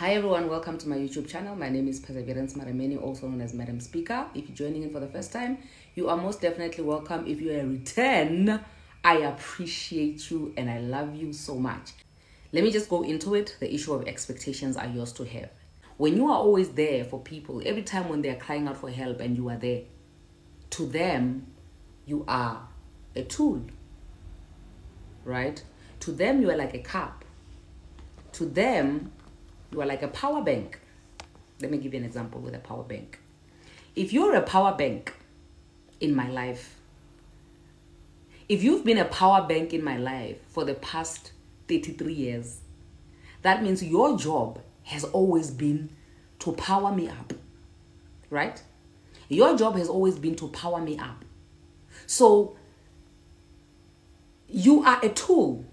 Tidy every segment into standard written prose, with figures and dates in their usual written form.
Hi everyone, welcome to my YouTube channel. My name is Perseverance Marameni, also known as Madam Speaker. If you're joining in for the first time, you are most definitely welcome. If you're a return, I appreciate you and I love you so much. Let me just go into it. The issue of expectations are yours to have. When you are always there for people, every time when they're crying out for help and you are there, to them, you are a tool, right? To them, you are like a cup. To them, you are like a power bank. Let me give you an example with a power bank. If you're a power bank in my life, if you've been a power bank in my life for the past 33 years, that means your job has always been to power me up, right? Your job has always been to power me up. So you are a tool,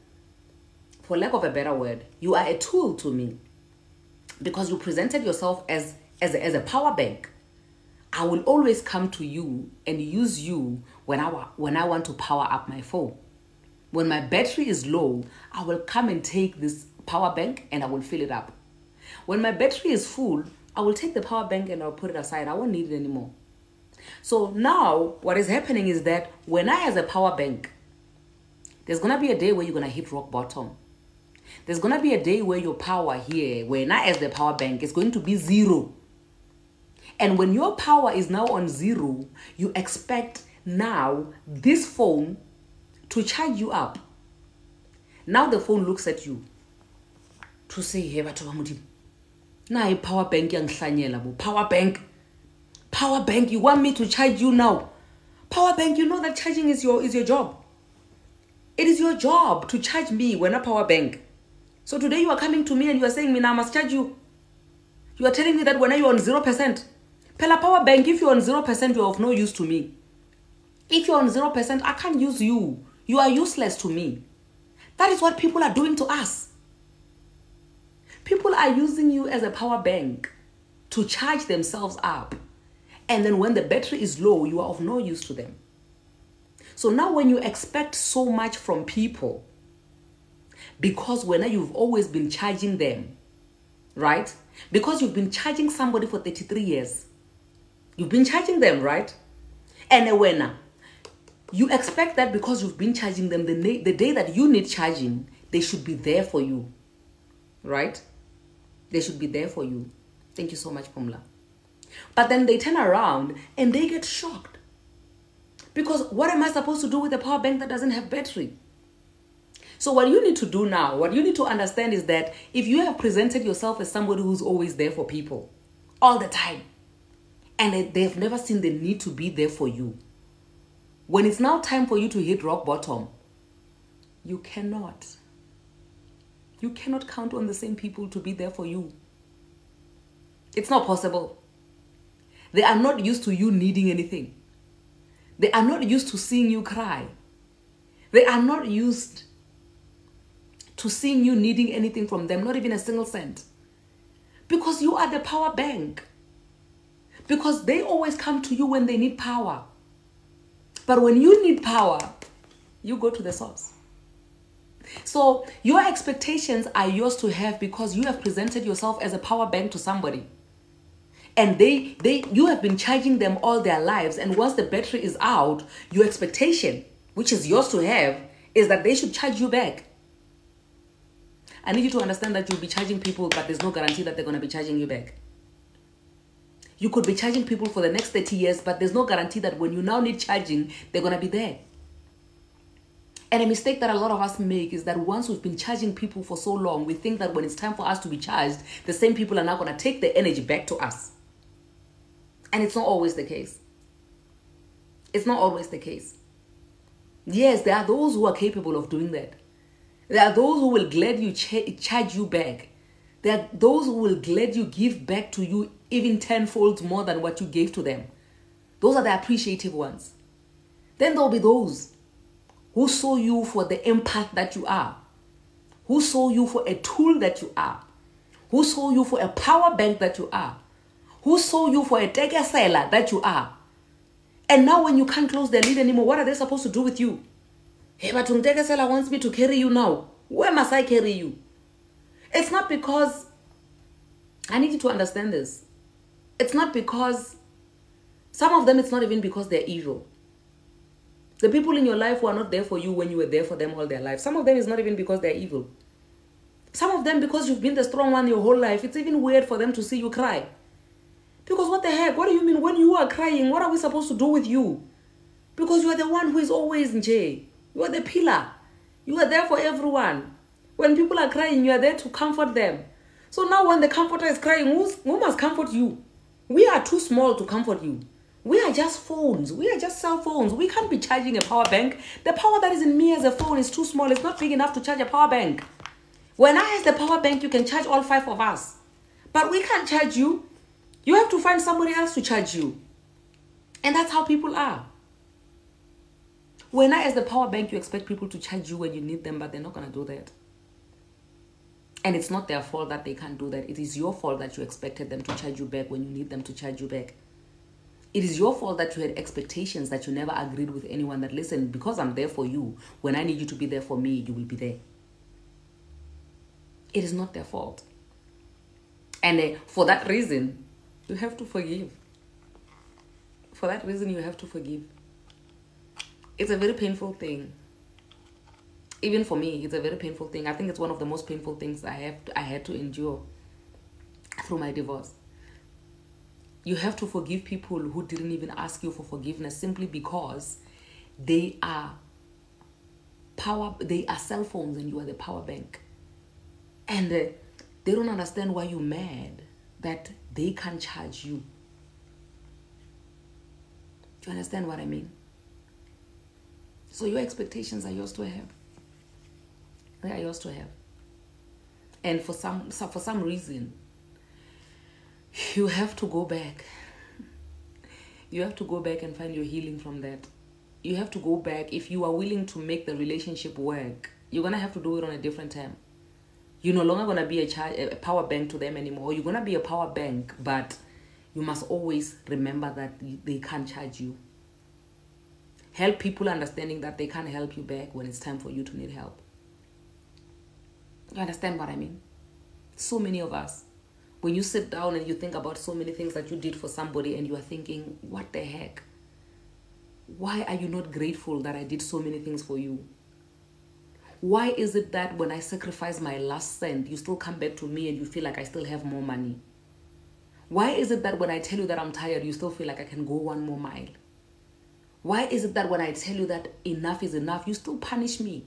for lack of a better word, you are a tool to me. Because you presented yourself as a power bank. I will always come to you and use you when I want to power up my phone. When my battery is low, I will come and take this power bank and I will fill it up. When my battery is full, I will take the power bank and I'll put it aside. I won't need it anymore. So now what is happening is that when I as a power bank, there's going to be a day where you're going to hit rock bottom. There's going to be a day where your power here, when I as the power bank, is going to be zero. And when your power is now on zero, you expect now this phone to charge you up. Now the phone looks at you to say, hey, na power bank yang hlanyela, power bank. Power bank, you want me to charge you now? Power bank, you know that charging is your job. It is your job to charge me when a power bank. So today you are coming to me and you are saying, Mina, I must charge you. You are telling me that when you're on 0%. Pela power bank, if you're on 0%, you're of no use to me. If you're on 0%, I can't use you. You are useless to me. That is what people are doing to us. People are using you as a power bank to charge themselves up. And then when the battery is low, you are of no use to them. So now when you expect so much from people, because when you've always been charging them, right? Because you've been charging somebody for 33 years. You've been charging them, right? And when you expect that because you've been charging them, the day that you need charging, they should be there for you, right? They should be there for you. Thank you so much, Pumla. But then they turn around and they get shocked. Because what am I supposed to do with a power bank that doesn't have battery? So what you need to do now, what you need to understand is that if you have presented yourself as somebody who's always there for people, all the time, and they've never seen the need to be there for you, when it's now time for you to hit rock bottom, you cannot count on the same people to be there for you. It's not possible. They are not used to you needing anything. They are not used to seeing you cry. They are not used to seeing you needing anything from them, not even a single cent. Because you are the power bank. Because they always come to you when they need power. But when you need power, you go to the source. So your expectations are yours to have because you have presented yourself as a power bank to somebody. And you have been charging them all their lives. And once the battery is out, your expectation, which is yours to have, is that they should charge you back. I need you to understand that you'll be charging people, but there's no guarantee that they're going to be charging you back. You could be charging people for the next 30 years, but there's no guarantee that when you now need charging, they're going to be there. And a mistake that a lot of us make is that once we've been charging people for so long, we think that when it's time for us to be charged, the same people are now going to take the energy back to us. And it's not always the case. It's not always the case. Yes, there are those who are capable of doing that. There are those who will gladly charge you back. There are those who will gladly give back to you even tenfold more than what you gave to them. Those are the appreciative ones. Then there will be those who saw you for the empath that you are, who saw you for a tool that you are, who saw you for a power bank that you are, who saw you for a tegesela that you are. And now when you can't close their lead anymore, what are they supposed to do with you? Hey, but Tegesela wants me to carry you now. Where must I carry you? It's not because I need you to understand this. It's not because, some of them, it's not even because they're evil. The people in your life who are not there for you when you were there for them all their life, some of them is not even because they're evil. Some of them, because you've been the strong one your whole life, it's even weird for them to see you cry. Because what the heck? What do you mean when you are crying? What are we supposed to do with you? Because you are the one who is always in jail. You are the pillar. You are there for everyone. When people are crying, you are there to comfort them. So now when the comforter is crying, who must comfort you? We are too small to comfort you. We are just phones. We are just cell phones. We can't be charging a power bank. The power that is in me as a phone is too small. It's not big enough to charge a power bank. When I have the power bank, you can charge all 5 of us. But we can't charge you. You have to find somebody else to charge you. And that's how people are. When I, as the power bank, you expect people to charge you when you need them, but they're not going to do that. And it's not their fault that they can't do that. It is your fault that you expected them to charge you back when you need them to charge you back. It is your fault that you had expectations that you never agreed with anyone that, listen, because I'm there for you, when I need you to be there for me, you will be there. It is not their fault. And for that reason, you have to forgive. For that reason, you have to forgive. It's a very painful thing. Even for me, it's a very painful thing. I think it's one of the most painful things I had to endure through my divorce. You have to forgive people who didn't even ask you for forgiveness simply because they are cell phones and you are the power bank. And they don't understand why you're mad that they can't charge you. Do you understand what I mean? So your expectations are yours to have. They are yours to have. And for some reason, you have to go back. You have to go back and find your healing from that. You have to go back. If you are willing to make the relationship work, you're going to have to do it on a different time. You're no longer going to be a power bank to them anymore. You're going to be a power bank, but you must always remember that they can't charge you. Help people understanding that they can't help you back when it's time for you to need help. You understand what I mean? So many of us, when you sit down and you think about so many things that you did for somebody and you are thinking, what the heck? Why are you not grateful that I did so many things for you? Why is it that when I sacrifice my last cent, you still come back to me and you feel like I still have more money? Why is it that when I tell you that I'm tired, you still feel like I can go one more mile? Why is it that when I tell you that enough is enough, you still punish me?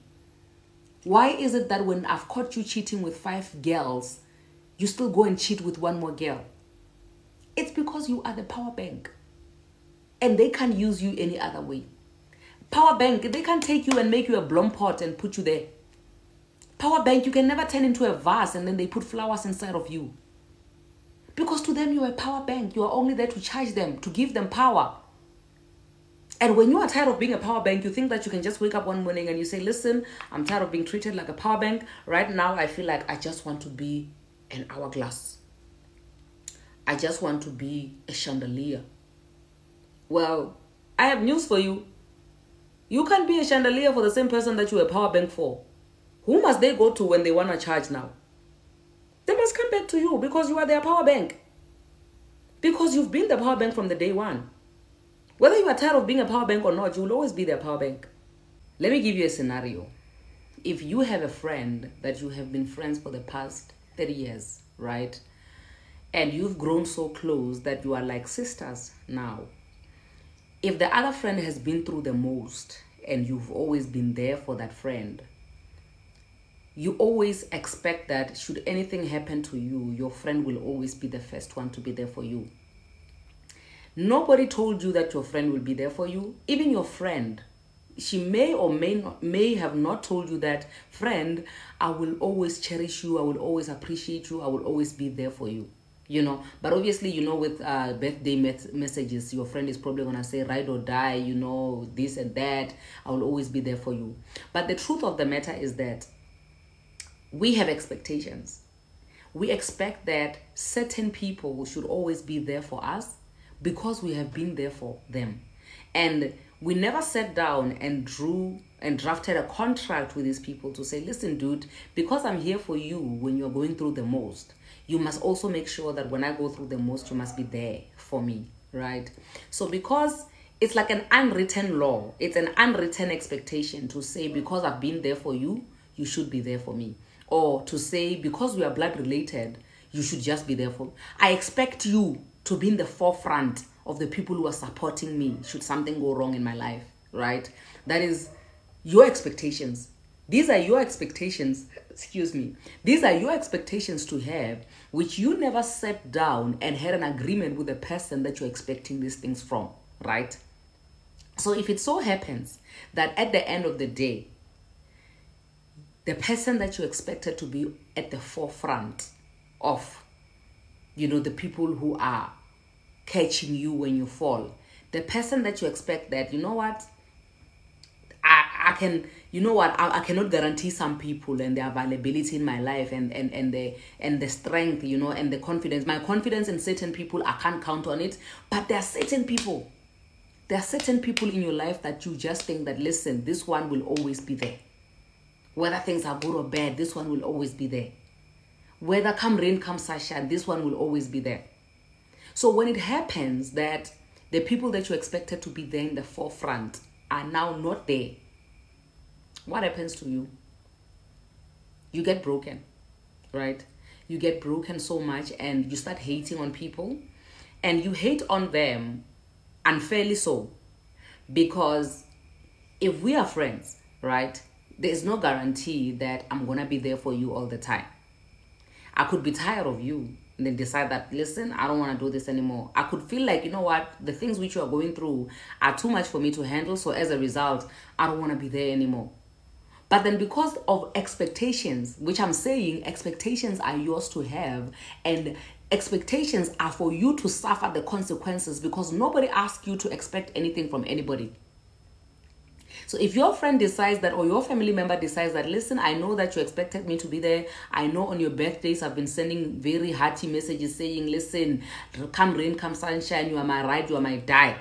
Why is it that when I've caught you cheating with 5 girls, you still go and cheat with one more girl? It's because you are the power bank. And they can't use you any other way. Power bank, they can't take you and make you a bloom pot and put you there. Power bank, you can never turn into a vase and then they put flowers inside of you. Because to them, you're a power bank. You are only there to charge them, to give them power. And when you are tired of being a power bank, you think that you can just wake up one morning and you say, listen, I'm tired of being treated like a power bank. Right now, I feel like I just want to be an hourglass. I just want to be a chandelier. Well, I have news for you. You can't be a chandelier for the same person that you're a power bank for. Who must they go to when they want to charge now? They must come back to you because you are their power bank. Because you've been the power bank from the day one. Whether you are tired of being a power bank or not, you will always be their power bank. Let me give you a scenario. If you have a friend that you have been friends for the past 30 years, right? And you've grown so close that you are like sisters now. If the other friend has been through the most and you've always been there for that friend, you always expect that should anything happen to you, your friend will always be the first one to be there for you. Nobody told you that your friend will be there for you. Even your friend, she may or may have not told you that, friend, I will always cherish you, I will always appreciate you, I will always be there for you. You know, but obviously, you know, with birthday messages, your friend is probably going to say, ride or die, you know, this and that. I will always be there for you. But the truth of the matter is that we have expectations. We expect that certain people should always be there for us because we have been there for them. And we never sat down and drew and drafted a contract with these people to say, listen, dude, because I'm here for you when you're going through the most, you must also make sure that when I go through the most, you must be there for me, right? So because it's like an unwritten law, it's an unwritten expectation to say, because I've been there for you, you should be there for me. Or to say, because we are blood related, you should just be there for me. I expect you to be in the forefront of the people who are supporting me should something go wrong in my life, right? That is your expectations. These are your expectations, excuse me. These are your expectations to have, which you never sat down and had an agreement with the person that you're expecting these things from, right? So if it so happens that at the end of the day, the person that you expected to be at the forefront of, the people who are catching you when you fall, the person that you expect that, I can, I cannot guarantee some people and the availability in my life and the strength, and the confidence. My confidence in certain people, I can't count on it. But there are certain people in your life that you just think that, listen, this one will always be there. Whether things are good or bad, this one will always be there. Whether come rain, come sunshine, this one will always be there. So when it happens that the people that you expected to be there in the forefront are now not there, what happens to you? You get broken, right? You get broken so much and you start hating on people, and you hate on them unfairly so, because if we are friends, right, there's no guarantee that I'm gonna be there for you all the time. I could be tired of you and then decide that, listen, I don't want to do this anymore. I could feel like, the things which you are going through are too much for me to handle. So as a result, I don't want to be there anymore. But then because of expectations, which I'm saying expectations are yours to have, and expectations are for you to suffer the consequences, because nobody asks you to expect anything from anybody. So if your friend decides that, or your family member decides that, listen, I know that you expected me to be there. I know on your birthdays I've been sending very hearty messages saying, listen, come rain, come sunshine, you are my ride, you are my die.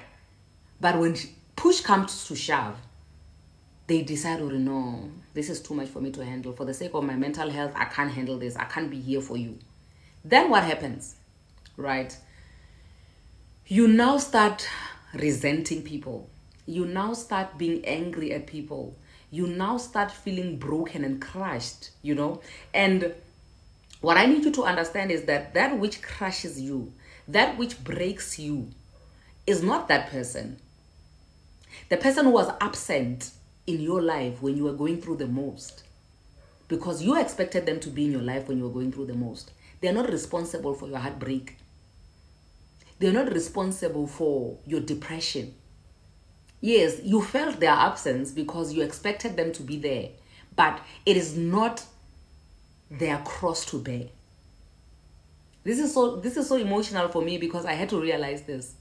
But when push comes to shove, they decide, oh no, this is too much for me to handle. For the sake of my mental health, I can't handle this. I can't be here for you. Then what happens, right? You now start resenting people. You now start being angry at people. You now start feeling broken and crushed, And what I need you to understand is that which crushes you, that which breaks you, is not that person. The person who was absent in your life when you were going through the most, because you expected them to be in your life when you were going through the most. They're not responsible for your heartbreak. They're not responsible for your depression. Yes, you felt their absence because you expected them to be there, but it is not their cross to bear. This is so emotional for me, because I had to realize this.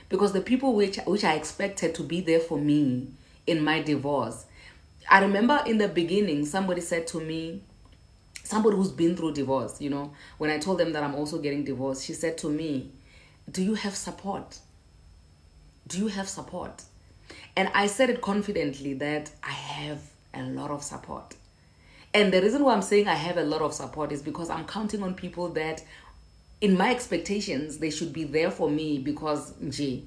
Because the people which I expected to be there for me in my divorce, I remember in the beginning, somebody said to me, somebody who's been through divorce, when I told them that I'm also getting divorced, she said to me, do you have support? Do you have support? And I said it confidently that I have a lot of support. And the reason why I'm saying I have a lot of support is because I'm counting on people that, in my expectations, they should be there for me, because, they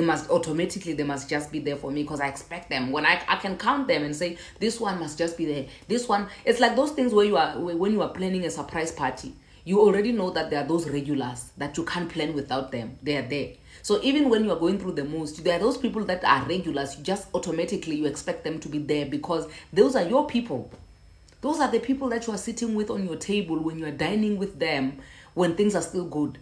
must just be there for me because I expect them. When I can count them and say, this one must just be there. This one, it's like those things when you are planning a surprise party. You already know that there are those regulars that you can't plan without them. They are there. So even when you are going through the most, there are those people that are regulars. You just automatically, you expect them to be there because those are your people. Those are the people that you are sitting with on your table when you are dining with them when things are still good.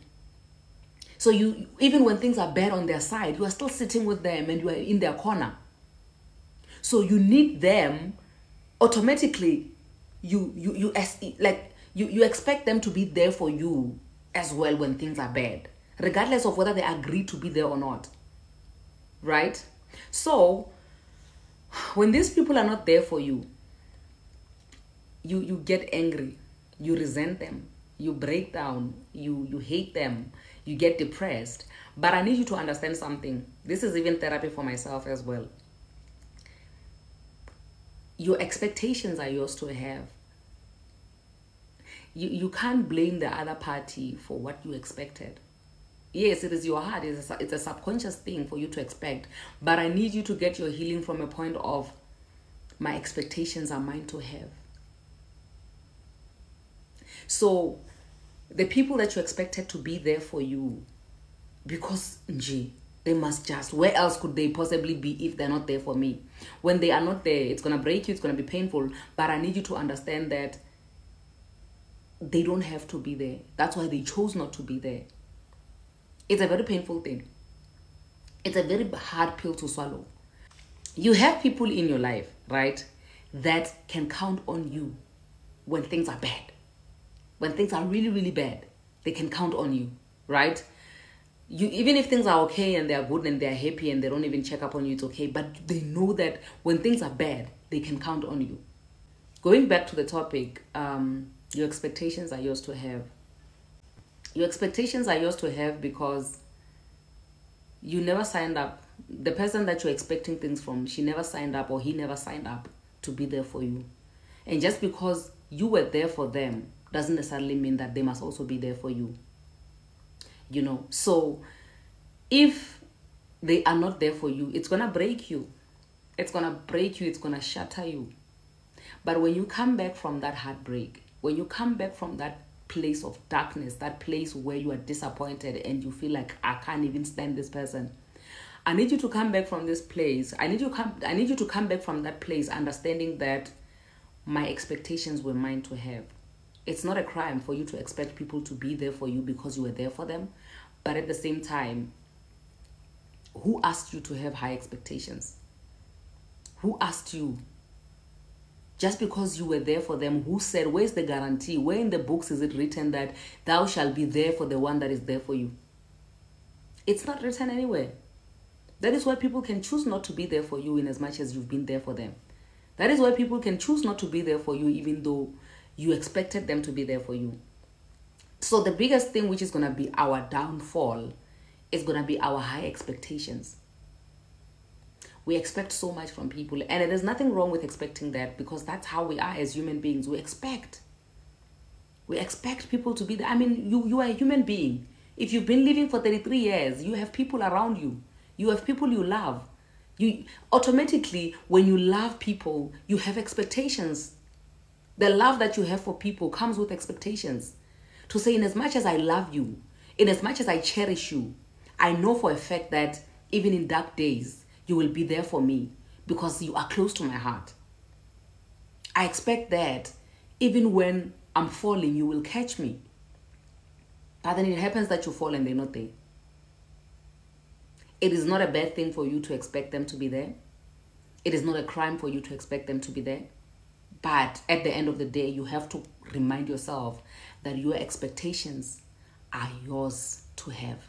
So you, even when things are bad on their side, you are still sitting with them and you are in their corner. So you need them automatically. You expect them to be there for you as well when things are bad, regardless of whether they agree to be there or not. Right? So when these people are not there for you, you get angry, you resent them, you break down, you hate them, you get depressed. But I need you to understand something. This is even therapy for myself as well. Your expectations are yours to have. You can't blame the other party for what you expected. Yes, it is your heart. It's a subconscious thing for you to expect. But I need you to get your healing from a point of, my expectations are mine to have. So the people that you expected to be there for you, because they must just, where else could they possibly be if they're not there for me? When they are not there, it's going to break you, it's going to be painful. But I need you to understand that they don't have to be there. That's why they chose not to be there. It's a very painful thing. It's a very hard pill to swallow. You have people in your life, right, that can count on you when things are bad. When things are really, really bad, they can count on you, right? Even if things are okay and they are good and they are happy and they don't even check up on you, it's okay. But they know that when things are bad, they can count on you. Going back to the topic, your expectations are yours to have. Your expectations are yours to have because you never signed up. The person that you're expecting things from, she never signed up or he never signed up to be there for you. And just because you were there for them doesn't necessarily mean that they must also be there for you. So if they are not there for you, it's going to break you. It's going to break you. It's going to shatter you. But when you come back from that heartbreak, when you come back from that place of darkness, that place where you are disappointed and you feel like, I can't even stand this person, I need you to come back from this place. I need you to come back from that place understanding that my expectations were mine to have. It's not a crime for you to expect people to be there for you because you were there for them. But at the same time, who asked you to have high expectations? Who asked you? Just because you were there for them, who said, where's the guarantee? Where in the books is it written that thou shalt be there for the one that is there for you? It's not written anywhere. That is why people can choose not to be there for you in as much as you've been there for them. That is why people can choose not to be there for you even though you expected them to be there for you. So the biggest thing which is going to be our downfall is going to be our high expectations. We expect so much from people, and there's nothing wrong with expecting that because that's how we are as human beings. We expect people to be there. I mean, you are a human being. If you've been living for 33 years, you have people around you. You have people you love. You automatically, when you love people, you have expectations. The love that you have for people comes with expectations. To say, in as much as I love you, in as much as I cherish you, I know for a fact that even in dark days, you will be there for me because you are close to my heart. I expect that even when I'm falling, you will catch me. But then it happens that you fall and they're not there. It is not a bad thing for you to expect them to be there. It is not a crime for you to expect them to be there. But at the end of the day, you have to remind yourself that your expectations are yours to have.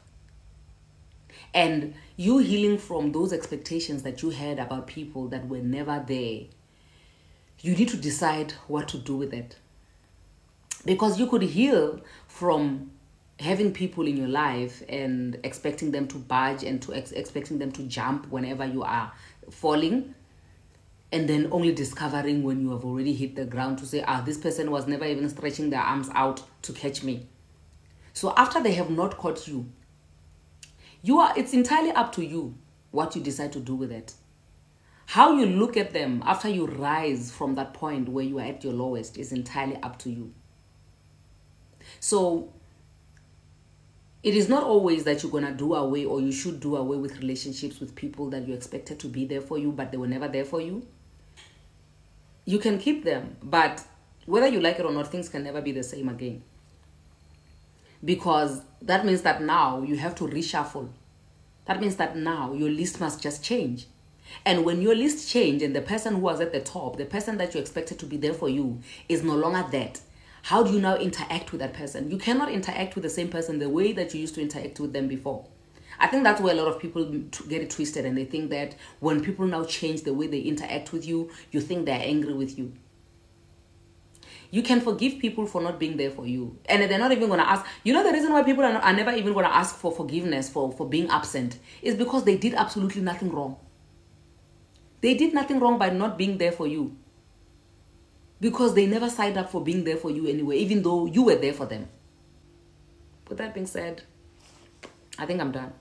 And you healing from those expectations that you had about people that were never there, you need to decide what to do with it. Because you could heal from having people in your life and expecting them to budge and to expecting them to jump whenever you are falling, and then only discovering when you have already hit the ground to say, this person was never even stretching their arms out to catch me. So after they have not caught you, it's entirely up to you what you decide to do with it. How you look at them after you rise from that point where you are at your lowest is entirely up to you. So it is not always that you're going to do away or you should do away with relationships with people that you expected to be there for you, but they were never there for you. You can keep them, but whether you like it or not, things can never be the same again. Because that means that now you have to reshuffle. That means that now your list must just change. And when your list change and the person who was at the top, the person that you expected to be there for you is no longer that, how do you now interact with that person? You cannot interact with the same person the way that you used to interact with them before. I think that's where a lot of people get it twisted, and they think that when people now change the way they interact with you, you think they're angry with you. You can forgive people for not being there for you. And they're not even going to ask. You know the reason why people are never even going to ask for forgiveness for being absent is because they did absolutely nothing wrong. They did nothing wrong by not being there for you. because they never signed up for being there for you anyway, even though you were there for them. With that being said, I think I'm done.